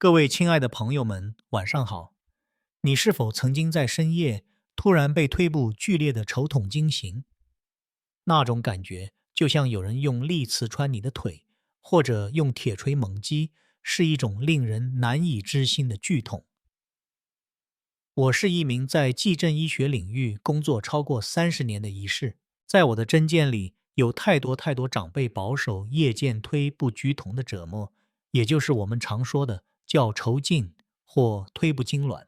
各位亲爱的朋友们，晚上好。你是否曾经在深夜突然被推部剧烈的抽痛惊醒？那种感觉就像有人用力刺穿你的腿，或者用铁锤猛击，是一种令人难以置信的剧痛。我是一名在急诊医学领域工作超过30年的医师，在我的诊间里有太多长辈饱受夜间推部拘童的折磨，也就是我们常说的叫抽筋或推部痉挛。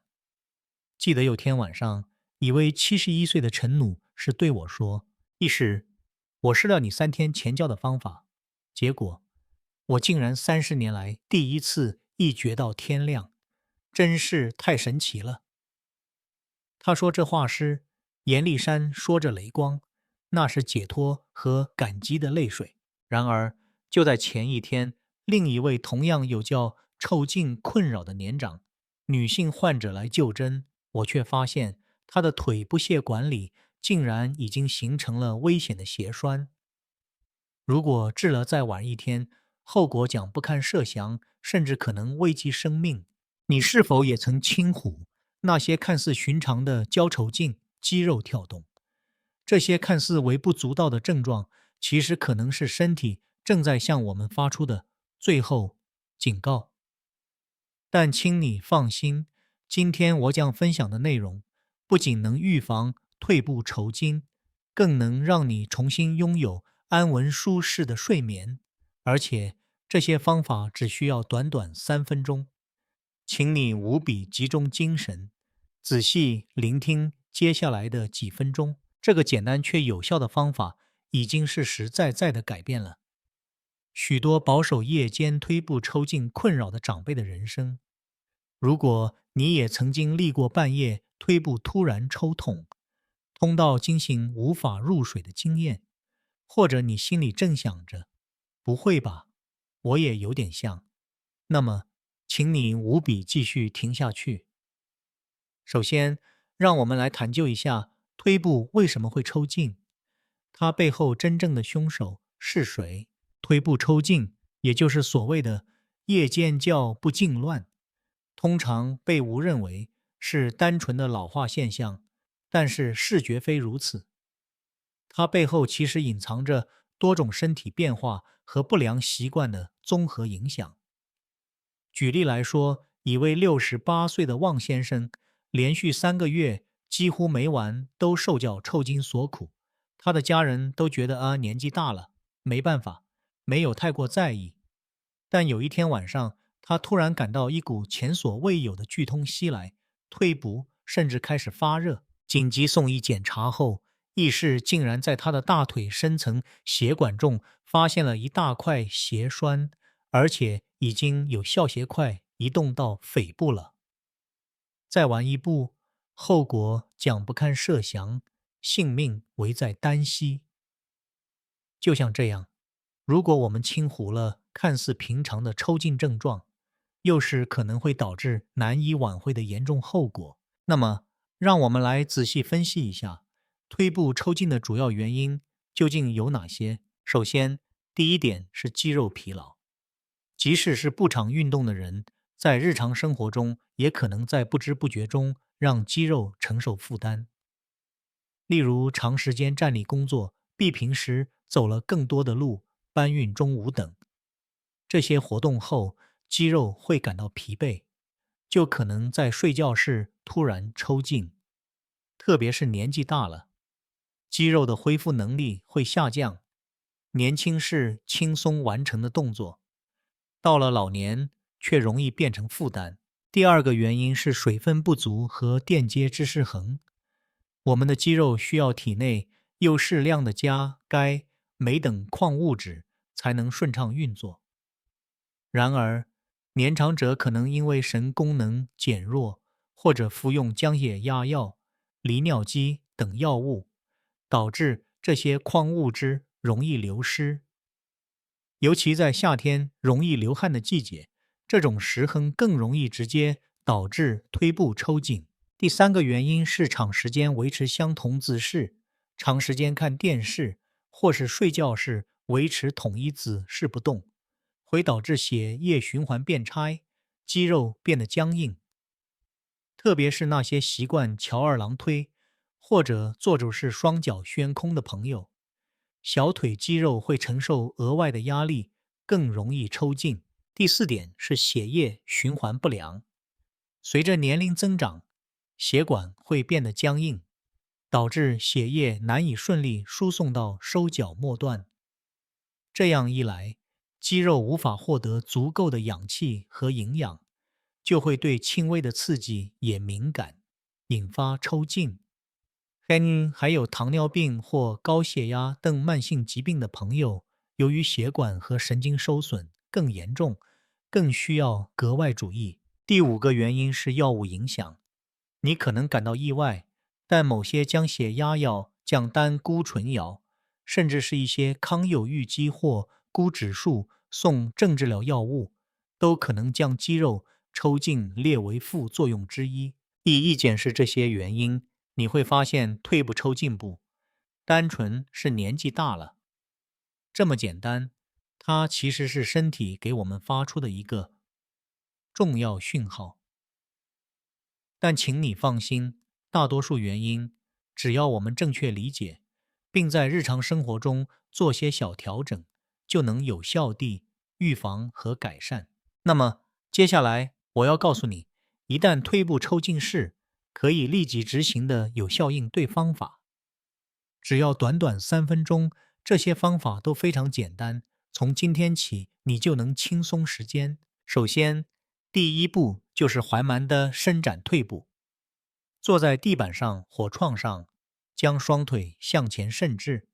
记得有天晚上，一位71岁的陈奴是对我说：“医师，我试了你3天前教的方法，结果我竟然30年来第一次一觉到天亮，真是太神奇了。”他说这话时，严厉山说着雷光，那是解脱和感激的泪水。然而，就在前一天，另一位同样有叫抽筋困扰的年长女性患者来就诊，我却发现她的腿部血管里竟然已经形成了危险的血栓。如果治了再晚一天，后果将不堪设想，甚至可能危及生命。你是否也曾轻忽那些看似寻常的交抽筋、肌肉跳动？这些看似微不足道的症状，其实可能是身体正在向我们发出的最后警告。但请你放心，今天我将分享的内容，不仅能预防退步抽筋，更能让你重新拥有安稳舒适的睡眠。而且这些方法只需要短短3分钟，请你务必集中精神，仔细聆听接下来的几分钟。这个简单却有效的方法，已经是实在在的改变了许多保守夜间推部抽筋困扰的长辈的人生。如果你也曾经历过半夜推部突然抽痛，痛到惊醒无法入睡的经验，或者你心里正想着不会吧，我也有点像，那么请你务必继续听下去。首先，让我们来探究一下推部为什么会抽筋，它背后真正的凶手是谁？推部抽筋，也就是所谓的夜间觉不痉挛，通常被误认为是单纯的老化现象，但是事绝非如此。它背后其实隐藏着多种身体变化和不良习惯的综合影响。举例来说，一位68岁的旺先生，连续3个月几乎每晚都受叫抽筋所苦，他的家人都觉得年纪大了，没办法，没有太过在意。但有一天晚上，他突然感到一股前所未有的剧痛袭来，退步甚至开始发热。紧急送医检查后，医师竟然在他的大腿深层血管中发现了一大块血栓，而且已经有笑血块移动到肺部了。再晚一步，后果将不堪设想，性命危在旦夕。就像这样，如果我们轻忽了看似平常的抽筋症状，又是可能会导致难以挽回的严重后果。那么，让我们来仔细分析一下推部抽筋的主要原因究竟有哪些。首先，第一点是肌肉疲劳。即使是不常运动的人，在日常生活中也可能在不知不觉中让肌肉承受负担。例如，长时间站立工作，比平时走了更多的路，搬运重物等。这些活动后，肌肉会感到疲惫，就可能在睡觉时突然抽筋。特别是年纪大了，肌肉的恢复能力会下降。年轻时轻松完成的动作，到了老年却容易变成负担。第二个原因是水分不足和电解质失衡。我们的肌肉需要体内又适量的钾、钙、镁等矿物质才能顺畅运作。然而，年长者可能因为肾功能减弱，或者服用降血压药、利尿剂等药物，导致这些矿物质容易流失。尤其在夏天容易流汗的季节，这种失衡更容易直接导致推部抽筋。第三个原因是长时间维持相同姿势，长时间看电视或是睡觉时维持同一姿势不动，会导致血液循环变差，肌肉变得僵硬。特别是那些习惯翘二郎推或者做主式双脚悬空的朋友，小腿肌肉会承受额外的压力，更容易抽筋。第四点是血液循环不良。随着年龄增长，血管会变得僵硬，导致血液难以顺利输送到手脚末端。这样一来，肌肉无法获得足够的氧气和营养，就会对轻微的刺激也敏感，引发抽筋。还有糖尿病或高血压等慢性疾病的朋友，由于血管和神经受损更严重，更需要格外注意。第五个原因是药物影响。你可能感到意外，但某些降血压药、降胆固醇药，甚至是一些抗忧郁剂或骨质疏松症治疗药物，都可能将肌肉抽筋列为副作用之一。一检视这些原因，你会发现退不抽筋不单纯是年纪大了这么简单，它其实是身体给我们发出的一个重要讯号。但请你放心，大多数原因，只要我们正确理解，并在日常生活中做些小调整，就能有效地预防和改善。那么，接下来我要告诉你，一旦退步抽筋时，可以立即执行的有效应对方法。只要短短3分钟，这些方法都非常简单。从今天起，你就能轻松时间。首先，第一步就是缓慢的伸展退步。坐在地板上或床上，将双腿向前伸直，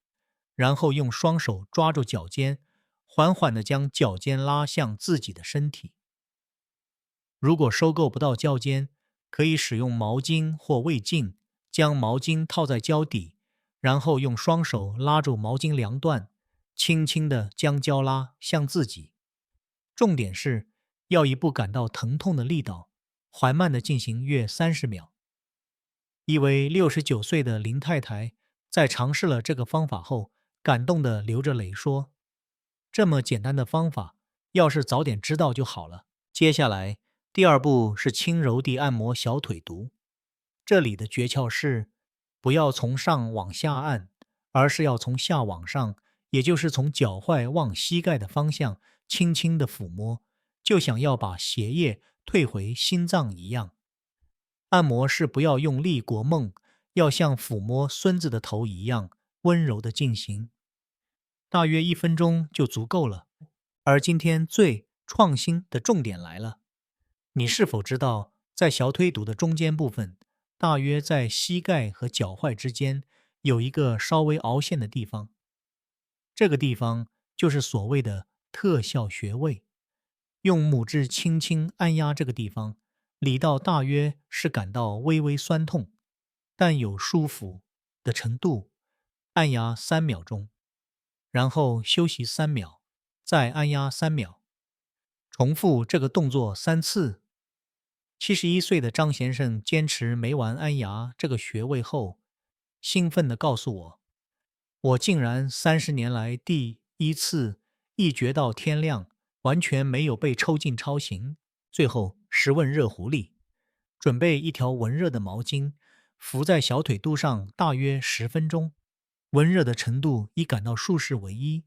然后用双手抓住脚尖，缓缓地将脚尖拉向自己的身体。如果收够不到脚尖，可以使用毛巾或胃镜，将毛巾套在脚底，然后用双手拉住毛巾两端，轻轻地将脚拉向自己。重点是要以不感到疼痛的力道，缓慢地进行约30秒。一位69岁的林太太在尝试了这个方法后，感动地流着泪说：“这么简单的方法，要是早点知道就好了。”接下来，第二步是轻柔地按摩小腿肚。这里的诀窍是，不要从上往下按，而是要从下往上，也就是从脚踝往膝盖的方向，轻轻地抚摸，就像要把血液退回心脏一样。按摩是不要用力过猛，要像抚摸孙子的头一样温柔地进行，大约1分钟就足够了。而今天最创新的重点来了，你是否知道，在小腿肚的中间部分，大约在膝盖和脚踝之间，有一个稍微凹陷的地方？这个地方就是所谓的特效穴位。用拇指轻轻按压这个地方，力道大约是感到微微酸痛，但有舒服的程度。按压3秒钟，然后休息3秒，再按压3秒，重复这个动作3次。71岁的张先生坚持每晚按压这个穴位后，兴奋地告诉我：“我竟然30年来第一次一觉到天亮，完全没有被抽筋吵醒。”最后，试问热壶里，准备一条温热的毛巾，敷在小腿肚上大约10分钟，温热的程度以感到舒适为宜。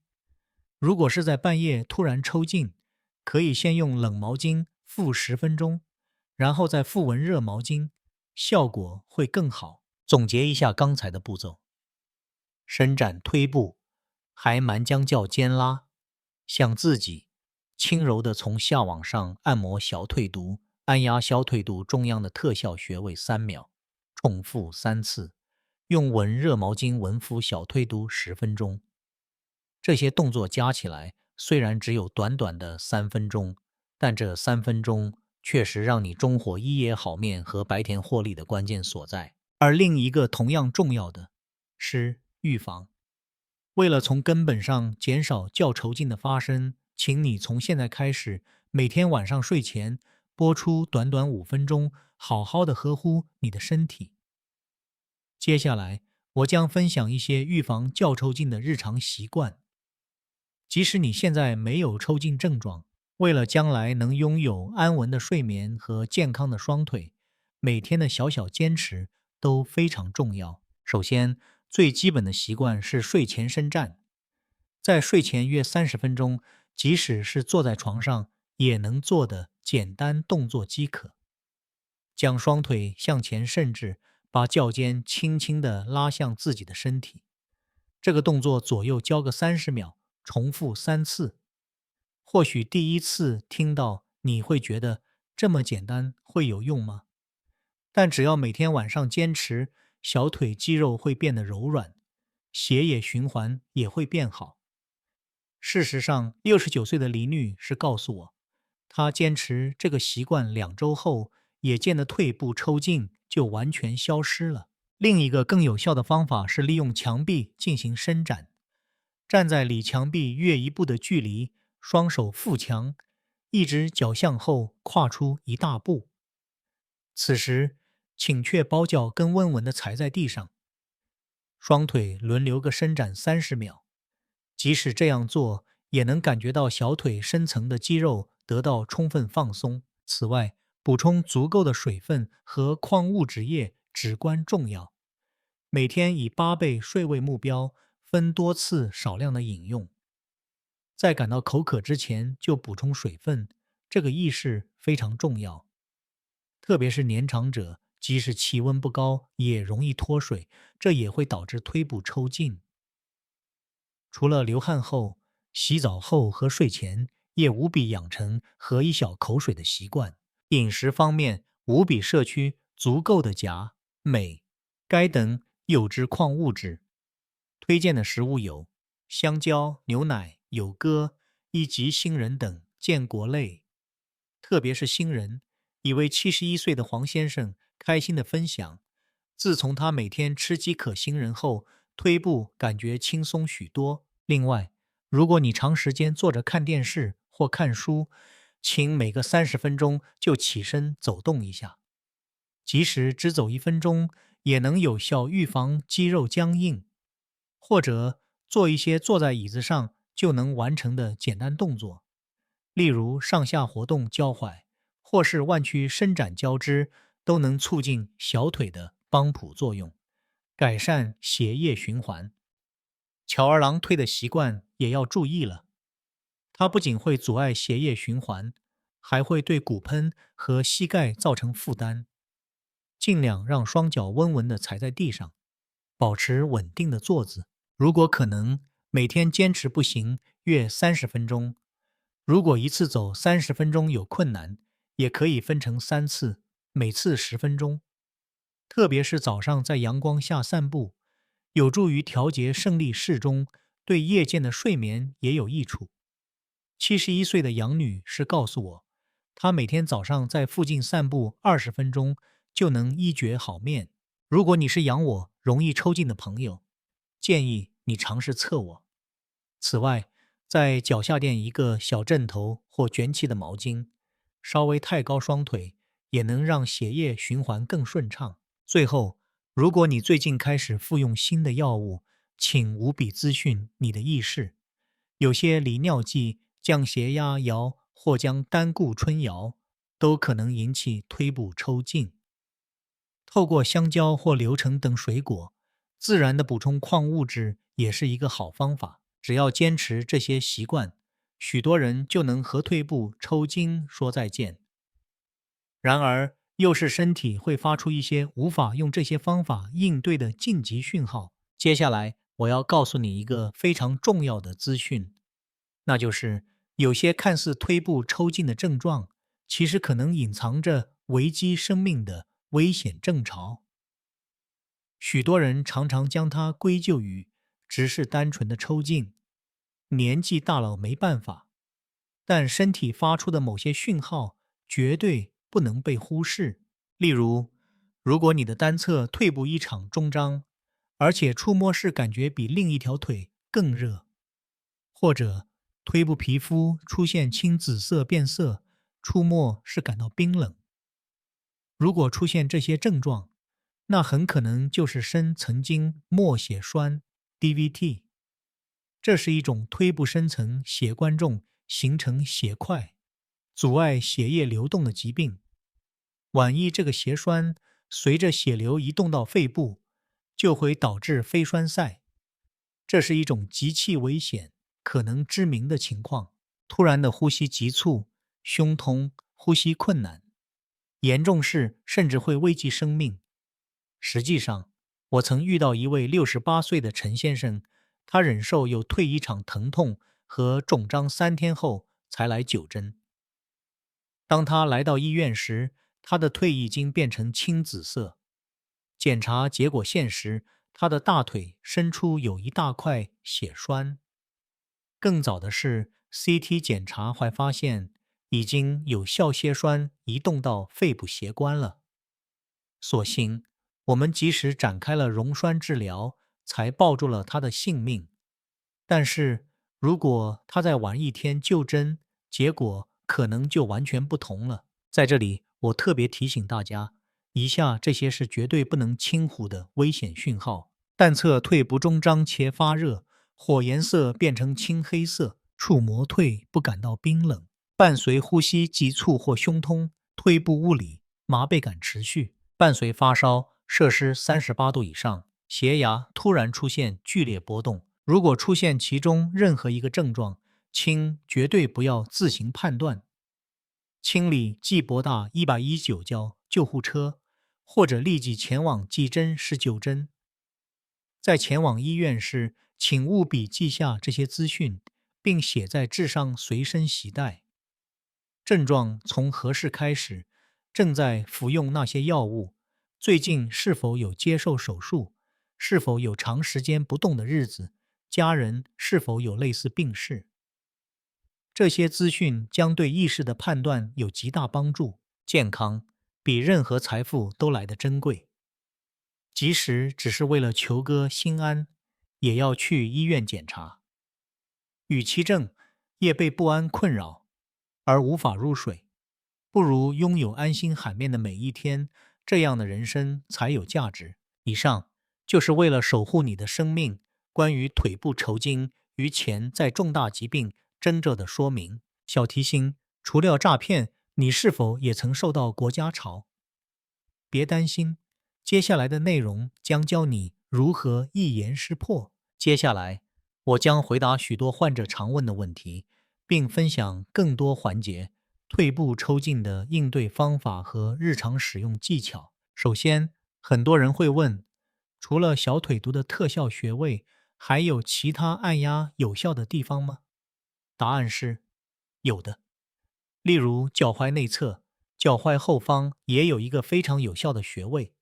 如果是在半夜突然抽筋，可以先用冷毛巾敷10分钟，然后再敷温热毛巾，效果会更好。总结一下刚才的步骤：伸展推步，还蛮将脚尖拉向自己，轻柔地从下往上按摩小腿肚，按压小腿肚中央的特效穴位3秒，重复3次，用温热毛巾温敷小腿肚10分钟。这些动作加起来虽然只有短短的3分钟，但这3分钟确实让你终活一夜好眠和白天获利的关键所在。而另一个同样重要的是预防。为了从根本上减少脚抽筋的发生，请你从现在开始，每天晚上睡前拨出短短5分钟，好好的呵护你的身体。接下来，我将分享一些预防脚抽筋的日常习惯。即使你现在没有抽筋症状，为了将来能拥有安稳的睡眠和健康的双腿，每天的小小坚持都非常重要。首先，最基本的习惯是睡前伸展，在睡前约30分钟，即使是坐在床上也能做的简单动作即可。将双腿向前伸直，把脚尖轻轻地拉向自己的身体。这个动作左右交个30秒，重复3次。或许第一次听到你会觉得这么简单会有用吗？但只要每天晚上坚持，小腿肌肉会变得柔软，血液循环也会变好。事实上，69岁的李女士告诉我，她坚持这个习惯2周后，眼见的腿部抽筋就完全消失了。另一个更有效的方法是利用墙壁进行伸展，站在离墙壁约1步的距离，双手扶墙，一只脚向后跨出1大步。此时，请确保脚跟稳稳地踩在地上，双腿轮流个伸展30秒。即使这样做，也能感觉到小腿深层的肌肉得到充分放松。此外，补充足够的水分和矿物质液至关重要。每天以8倍睡位目标，分多次少量的饮用。在感到口渴之前就补充水分，这个意识非常重要。特别是年长者，即使气温不高，也容易脱水，这也会导致腿部抽筋。除了流汗后、洗澡后和睡前，也务必养成喝一小口水的习惯。饮食方面，务必摄取足够的钾、镁、钙等优质矿物质。推荐的食物有香蕉、牛奶、有鸽以及杏仁等坚果类。特别是杏仁，一位71岁的黄先生开心地分享，自从他每天吃几颗杏仁后，腿部感觉轻松许多。另外，如果你长时间坐着看电视或看书，请每个30分钟就起身走动一下，即使只走1分钟，也能有效预防肌肉僵硬。或者做一些坐在椅子上就能完成的简单动作，例如上下活动脚踝，或是弯曲伸展脚趾，都能促进小腿的帮浦作用，改善血液循环。翘二郎腿的习惯也要注意了，它不仅会阻碍血液循环，还会对骨盆和膝盖造成负担。尽量让双脚稳稳地踩在地上，保持稳定的坐姿。如果可能，每天坚持步行约30分钟。如果一次走30分钟有困难，也可以分成3次，每次10分钟。特别是早上在阳光下散步，有助于调节生理时钟，对夜间的睡眠也有益处。71岁的杨女士告诉我，她每天早上在附近散步20分钟就能一觉好眠。如果你是仰卧容易抽筋的朋友，建议你尝试侧卧。此外，在脚下垫一个小枕头或卷起的毛巾，稍微抬高双腿，也能让血液循环更顺畅。最后，如果你最近开始服用新的药物，请务必咨询你的医师。有些利尿剂、降血压药或将胆固醇药都可能引起腿部抽筋。透过香蕉或柳橙等水果，自然的补充矿物质也是一个好方法。只要坚持这些习惯，许多人就能和腿部抽筋说再见。然而，又是身体会发出一些无法用这些方法应对的紧急讯号。接下来，我要告诉你一个非常重要的资讯，那就是有些看似腿部抽筋的症状，其实可能隐藏着危及生命的危险征兆。许多人常常将它归咎于只是单纯的抽筋，年纪大了没办法，但身体发出的某些讯号绝对不能被忽视。例如，如果你的单侧腿部异常中张，而且触摸时感觉比另一条腿更热，或者腿部皮肤出现青紫色变色，触摸时感到冰冷。如果出现这些症状，那很可能就是肾曾经末血栓 DVT， 这是一种腿部深层血管中形成血块阻碍血液流动的疾病。万一这个血栓随着血流移动到肺部，就会导致肺栓塞。这是一种极其危险、可能致命的情况。突然的呼吸急促、胸痛、呼吸困难，严重时甚至会危及生命。实际上，我曾遇到一位68岁的陈先生，他忍受有退一场疼痛和肿胀3天后才来9针。当他来到医院时，他的退已经变成青紫色。检查结果现实，他的大腿深处有一大块血栓。更早的是 CT 检查还发现已经有小血栓移动到肺部血管了。所幸我们及时展开了溶栓治疗，才保住了他的性命。但是如果他再晚1天就诊，结果可能就完全不同了。在这里，我特别提醒大家，以下这些是绝对不能轻忽的危险讯号：但侧退不中张且发热，火颜色变成青黑色，触膜退不感到冰冷，伴随呼吸急促或胸痛，退部无力，麻痹感持续，伴随发烧摄氏38度以上，血压突然出现剧烈波动。如果出现其中任何一个症状，请绝对不要自行判断。请即拨打119叫救护车，或者立即前往急诊室就诊。在前往医院时，请务必记下这些资讯，并写在纸上随身携带。症状从何时开始？正在服用那些药物？最近是否有接受手术？是否有长时间不动的日子？家人是否有类似病史？这些资讯将对医师的判断有极大帮助。健康比任何财富都来得珍贵，即使只是为了求个心安，也要去医院检查。与其夜被不安困扰而无法入睡，不如拥有安心海面的每一天，这样的人生才有价值。以上就是为了守护你的生命，关于腿部抽筋与潜在重大疾病征兆的说明。小提醒：除了诈骗，你是否也曾受到国家炒？别担心，接下来的内容将教你如何一言识破。接下来，我将回答许多患者常问的问题，并分享更多环节退步抽筋的应对方法和日常使用技巧。首先，很多人会问，除了小腿肚的特效穴位，还有其他按压有效的地方吗？答案是有的。例如脚踝内侧、脚踝后方也有一个非常有效的穴位。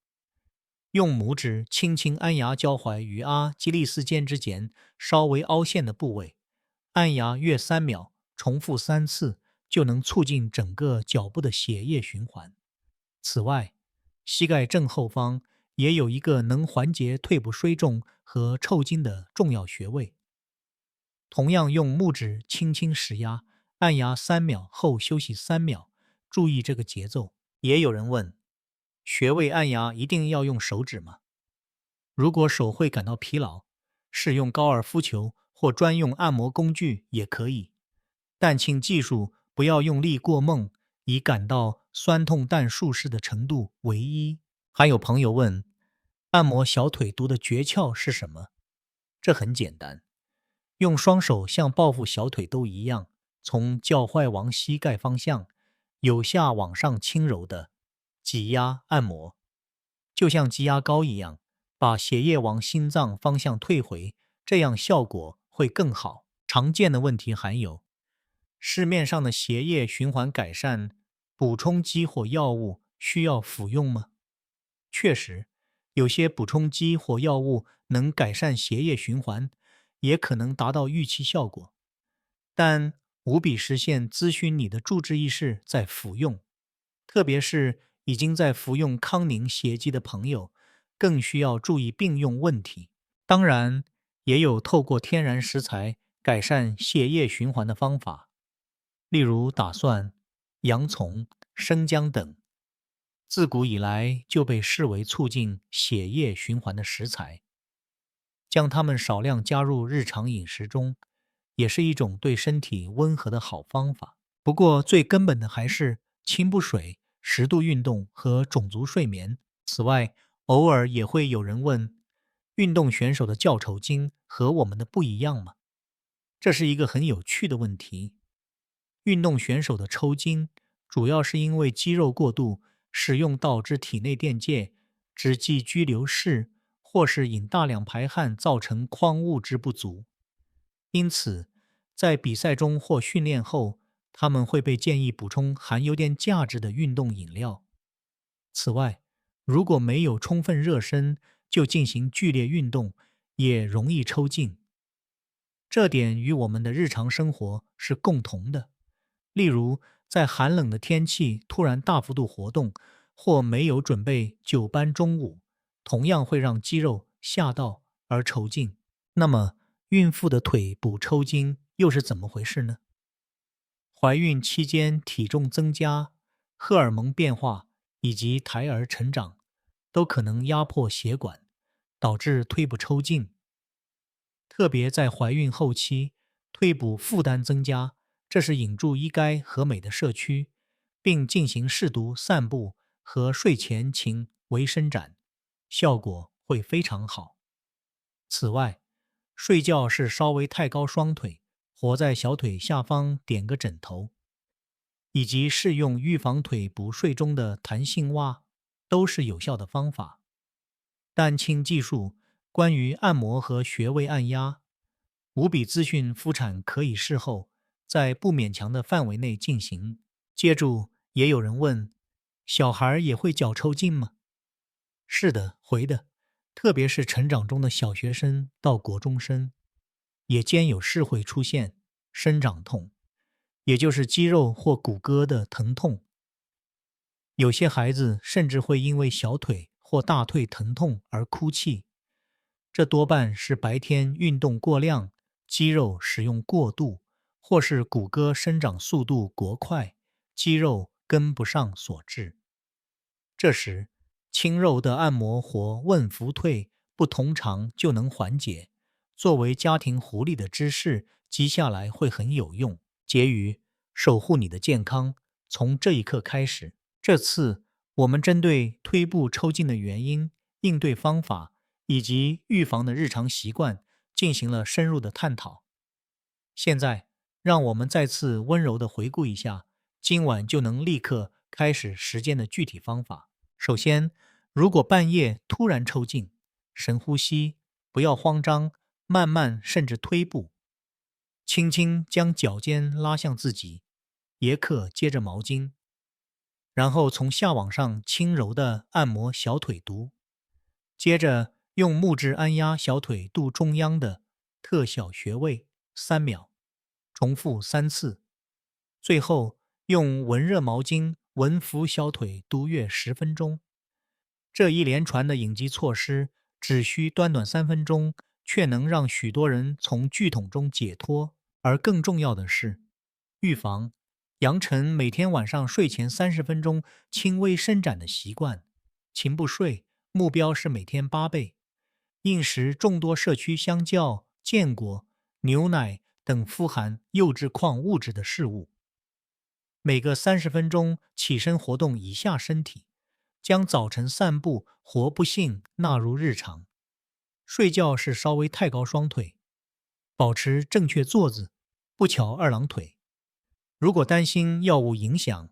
用拇指轻轻按压脚踝与阿基里斯腱之间稍微凹陷的部位，按压约3秒，重复3次，就能促进整个脚部的血液循环。此外，膝盖正后方也有一个能缓解腿部水肿和抽筋的重要穴位。同样用拇指轻轻施压，按压3秒后休息3秒，注意这个节奏。也有人问，穴位按压一定要用手指吗？如果手会感到疲劳，使用高尔夫球或专用按摩工具也可以，但请记住不要用力过猛，以感到酸痛但舒适的程度为宜。还有朋友问，按摩小腿肚的诀窍是什么？这很简单，用双手像抱负小腿都一样，从脚踝往膝盖方向，由下往上轻柔的挤压按摩，就像挤压膏一样，把血液往心脏方向退回，这样效果会更好。常见的问题还有，市面上的血液循环改善补充剂或药物需要服用吗？确实，有些补充剂或药物能改善血液循环，也可能达到预期效果，但务必实现咨询你的主治医师再服用，特别是已经在服用康宁血剂的朋友，更需要注意并用问题。当然，也有透过天然食材改善血液循环的方法，例如大蒜、洋葱、生姜等，自古以来就被视为促进血液循环的食材。将它们少量加入日常饮食中，也是一种对身体温和的好方法。不过最根本的还是轻补水、适度运动和种足睡眠。此外，偶尔也会有人问，运动选手的较酬金和我们的不一样吗？这是一个很有趣的问题。运动选手的抽筋主要是因为肌肉过度使用导致体内电解脂际居流失，或是饮大量排汗造成矿物质不足。因此，在比赛中或训练后，他们会被建议补充含有点价值的运动饮料。此外，如果没有充分热身就进行剧烈运动，也容易抽筋。这点与我们的日常生活是共同的。例如，在寒冷的天气突然大幅度活动，或没有准备久班中午，同样会让肌肉吓到而抽筋。那么，孕妇的腿部抽筋又是怎么回事呢？怀孕期间体重增加、荷尔蒙变化以及胎儿成长，都可能压迫血管，导致腿部抽筋。特别在怀孕后期，腿部负担增加，这是引入医钙和镁的社区，并进行适度散步和睡前勤微伸展，效果会非常好。此外，睡觉是稍微太高双腿，或在小腿下方点个枕头，以及适用预防腿部睡中的弹性袜，都是有效的方法。但请记住，关于按摩和穴位按压，无比资讯妇产可以事后在不勉强的范围内进行。接住，也有人问，小孩也会脚抽筋吗？是的，会的，特别是成长中的小学生到国中生，也兼有是会出现生长痛，也就是肌肉或骨骼的疼痛。有些孩子甚至会因为小腿或大腿疼痛而哭泣，这多半是白天运动过量、肌肉使用过度，或是骨骼生长速度过快，肌肉跟不上所致。这时，轻柔的按摩或问扶腿不通常就能缓解。作为家庭狐狸的知识记下来会很有用。结语：守护你的健康，从这一刻开始。这次我们针对腿部抽筋的原因、应对方法以及预防的日常习惯进行了深入的探讨。现在，让我们再次温柔地回顾一下今晚就能立刻开始实践的具体方法。首先，如果半夜突然抽筋，深呼吸，不要慌张，慢慢甚至推步，轻轻将脚尖拉向自己，也可接着毛巾，然后从下往上轻柔地按摩小腿肚，接着用木质按压小腿肚中央的特小穴位3秒，重复3次，最后用温热毛巾温敷小腿肚约10分钟。这一连串的应急措施只需短短3分钟，却能让许多人从剧痛中解脱。而更重要的是，预防，养成每天晚上睡前30分钟轻微伸展的习惯。勤不睡，目标是每天8倍。饮食众多摄取香蕉、坚果、牛奶等富含优质矿物质的食物。每隔30分钟起身活动一下身体，将早晨散步或步行纳入日常。睡觉是稍微太高双腿，保持正确坐姿，不翘二郎腿。如果担心药物影响，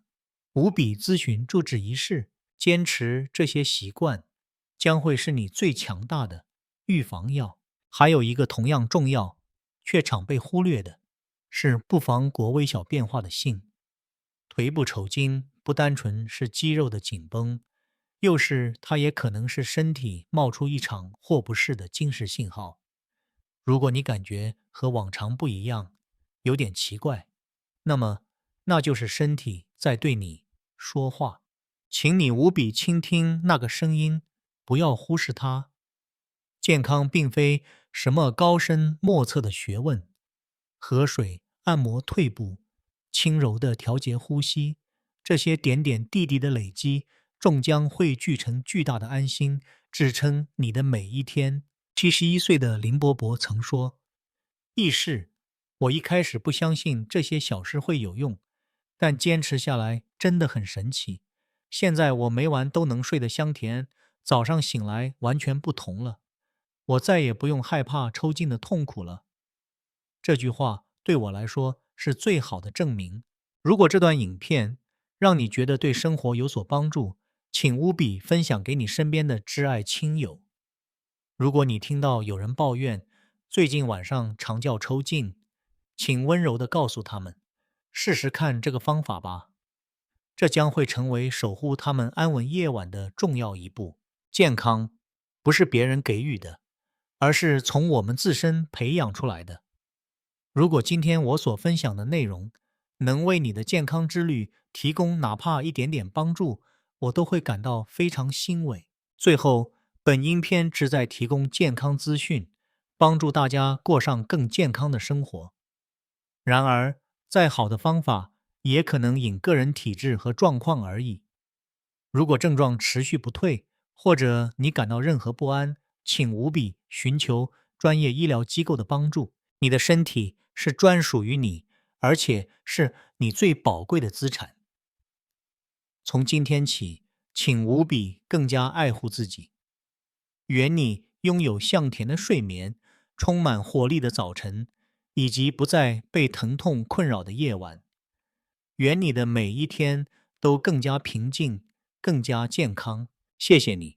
务必咨询主治医师。坚持这些习惯，将会是你最强大的预防药。还有一个同样重要却常被忽略的，是不防过微小变化的性。腿部抽筋不单纯是肌肉的紧绷，又是它也可能是身体冒出一场或不是的惊世信号。如果你感觉和往常不一样，有点奇怪，那么那就是身体在对你说话。请你务必倾听那个声音，不要忽视它。健康并非什么高深莫测的学问，喝水、按摩腿部、轻柔地调节呼吸，这些点点滴滴的累积，终将汇聚成巨大的安心，支撑你的每一天。71岁的林伯伯曾说：“亦是，我一开始不相信这些小事会有用，但坚持下来真的很神奇。现在我每晚都能睡得香甜，早上醒来完全不同了。我再也不用害怕抽筋的痛苦了。这句话对我来说是最好的证明。如果这段影片让你觉得对生活有所帮助，请务必分享给你身边的挚爱亲友。如果你听到有人抱怨最近晚上常觉抽筋，请温柔地告诉他们，试试看这个方法吧。这将会成为守护他们安稳夜晚的重要一步。健康不是别人给予的，而是从我们自身培养出来的。如果今天我所分享的内容能为你的健康之旅提供哪怕一点点帮助，我都会感到非常欣慰。最后，本音片旨在提供健康资讯，帮助大家过上更健康的生活。然而，再好的方法也可能因个人体质和状况而异。如果症状持续不退，或者你感到任何不安，请务必寻求专业医疗机构的帮助。你的身体是专属于你，而且是你最宝贵的资产。从今天起，请务必更加爱护自己。愿你拥有香甜的睡眠，充满活力的早晨，以及不再被疼痛困扰的夜晚。愿你的每一天都更加平静，更加健康。谢谢你。